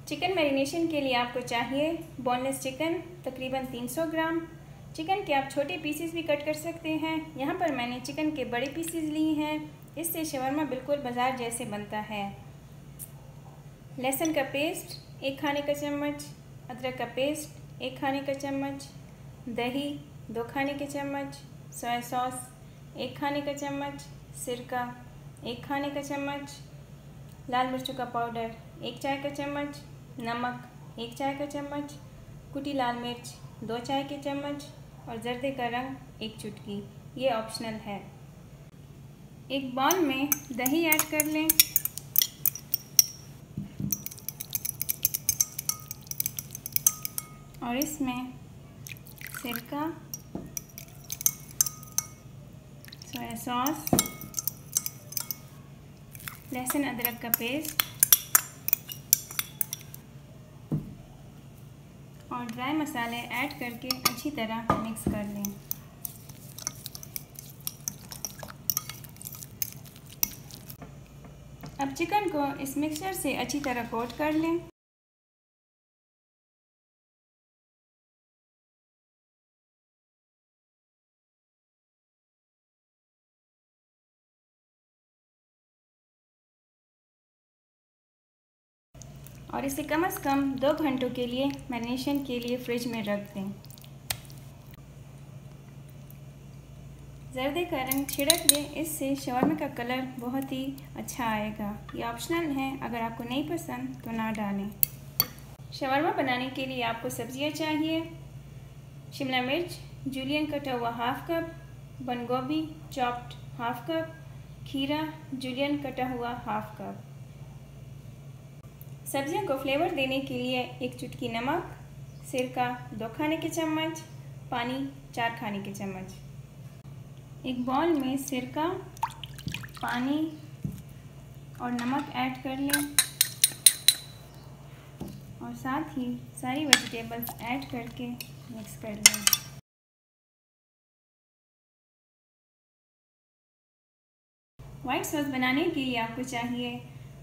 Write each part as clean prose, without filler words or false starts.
Chicken marination के लिए आपको चाहिए बोनलेस चिकन तकरीबन 300 ग्राम। चिकन के आप छोटे पीसेस भी कट कर सकते हैं। यहाँ पर मैंने चिकन के बड़े पीसेस लिए हैं, इससे शवरमा बिल्कुल बाज़ार जैसे बनता है। लहसुन का पेस्ट 1 खाने का चम्मच, अदरक का पेस्ट 1 खाने का चम्मच, दही 2 खाने के चम्मच, सोया सॉस 1 खाने का चम्मच, सिरका 1 खाने का चम्मच, लाल मिर्चों का पाउडर 1 चाय का चम्मच, नमक 1 चाय का चम्मच, कुटी लाल मिर्च 2 चाय के चम्मच और जर्दे का रंग 1 चुटकी। ये ऑप्शनल है। एक बाउल में दही ऐड कर लें। और इसमें सिरका, सोया सॉस, लहसुन अदरक का पेस्ट और ड्राई मसाले ऐड करके अच्छी तरह मिक्स कर लें। अब चिकन को इस मिक्सचर से अच्छी तरह कोट कर लें। और इसे कम से कम 2 घंटों के लिए मैरिनेशन के लिए फ्रिज में रख दें। जर्दे का रंग छिड़क दें, इससे शवरमा का कलर बहुत ही अच्छा आएगा। ये ऑप्शनल है, अगर आपको नहीं पसंद तो ना डालें। शवरमा बनाने के लिए आपको सब्जियां चाहिए। शिमला मिर्च जूलियन कटा हुआ हाफ कप, बंद गोभी चॉप्ड हाफ कप, खीरा जूलियन कटा हुआ हाफ कप। सब्जियों को फ्लेवर देने के लिए 1 चुटकी नमक, सिरका 2 खाने के चम्मच, पानी 4 खाने के चम्मच। एक बाउल में सिरका, पानी और नमक ऐड कर लें और साथ ही सारी वेजिटेबल्स ऐड करके मिक्स कर लें। वाइट सॉस बनाने के लिए आपको चाहिए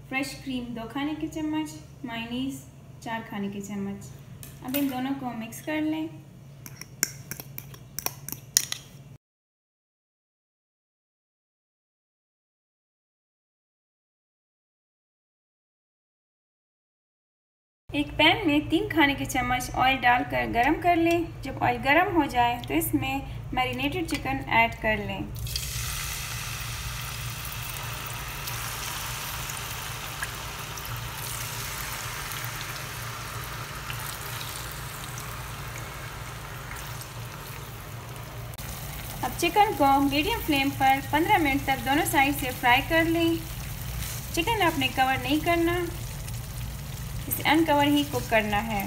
फ्रेश क्रीम 2 खाने के चम्मच, मायोनीज़ 4 खाने के चम्मच। अब इन दोनों को मिक्स कर लें। एक पैन में 3 खाने के चम्मच ऑयल डालकर गरम कर लें। जब ऑयल गरम हो जाए तो इसमें मैरिनेटेड चिकन ऐड कर लें। अब चिकन को मीडियम फ्लेम पर 15 मिनट तक दोनों साइड से फ्राई कर लें। चिकन आपने कवर नहीं करना, इसे अनकवर ही कुक करना है।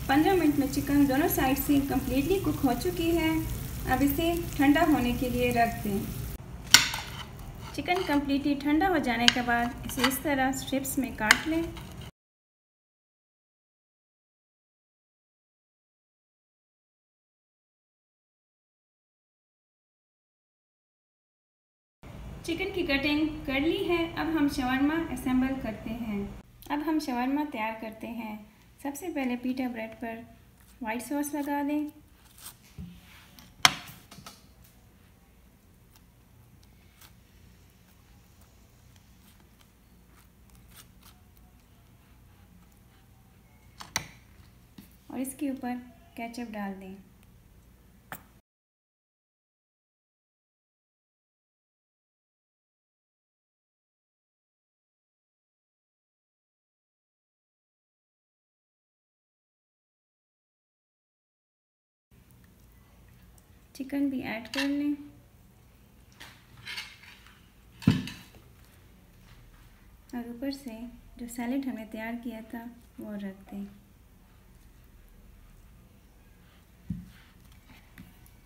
पंद्रह मिनट में चिकन दोनों साइड से कम्प्लीटली कुक हो चुकी है। अब इसे ठंडा होने के लिए रख दें। चिकन कम्प्लीटली ठंडा हो जाने के बाद इसे इस तरह स्ट्रिप्स में काट लें। चिकन की कटिंग कर ली है। अब हम शवरमा असेंबल करते हैं। अब हम शवरमा तैयार करते हैं। सबसे पहले पीटा ब्रेड पर वाइट सॉस लगा दें। और इसके ऊपर केचप डाल दें। चिकन भी ऐड कर लें। और ऊपर से जो सैलेड हमने तैयार किया था वो रख दें।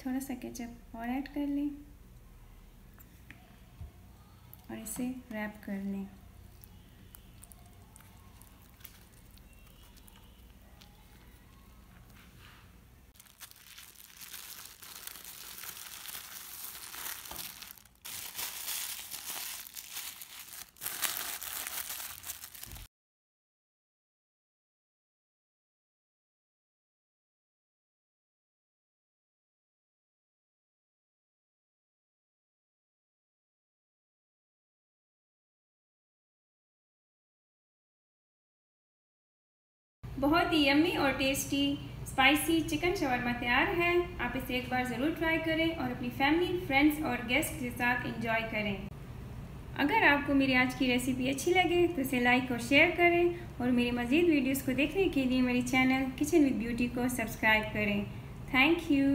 थोड़ा सा केचप और ऐड कर लें और इसे रैप कर लें। बहुत ही यम्मी और टेस्टी स्पाइसी चिकन शवरमा तैयार है। आप इसे एक बार ज़रूर ट्राई करें और अपनी फैमिली, फ्रेंड्स और गेस्ट के साथ एंजॉय करें। अगर आपको मेरी आज की रेसिपी अच्छी लगे तो इसे लाइक और शेयर करें और मेरी मज़ीद वीडियोस को देखने के लिए मेरे चैनल किचन विद ब्यूटी को सब्सक्राइब करें। Thank you.